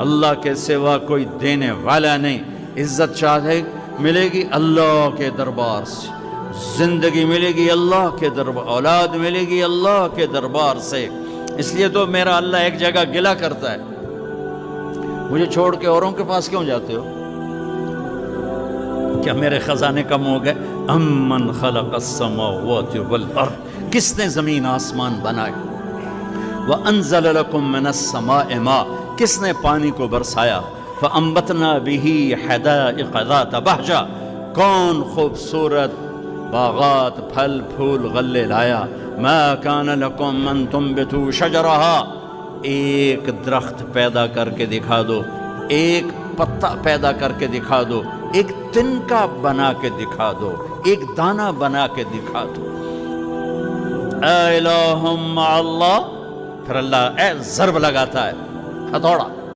اللہ کے سوا کوئی دینے والا نہیں. عزت چاہے ملے گی اللہ کے دربار سے، زندگی ملے گی اللہ کے دربار، اولاد ملے گی اللہ کے دربار سے. اس لیے تو میرا اللہ ایک جگہ گلہ کرتا ہے، مجھے چھوڑ کے اوروں کے پاس کیوں جاتے ہو؟ کیا میرے خزانے کم ہو گئے؟ امن خلق السماوات والارض، کس نے زمین آسمان بنائے؟ وانزل لکم من السماء ماء، کس نے پانی کو برسایا؟ فانبتنا به حدائق ذات بہجہ، کون خوبصورت باغات پھل پھول غلے لایا؟ ما کان لکم ان تنبتوا شجرها، ایک درخت پیدا کر کے دکھا دو، ایک پتا پیدا کر کے دکھا دو، ایک تنکا بنا کے دکھا دو، ایک دانہ بنا کے دکھا دو. اے الہ مع اللہ، پھر اللہ ضرب لگاتا ہے، ہتھوڑا.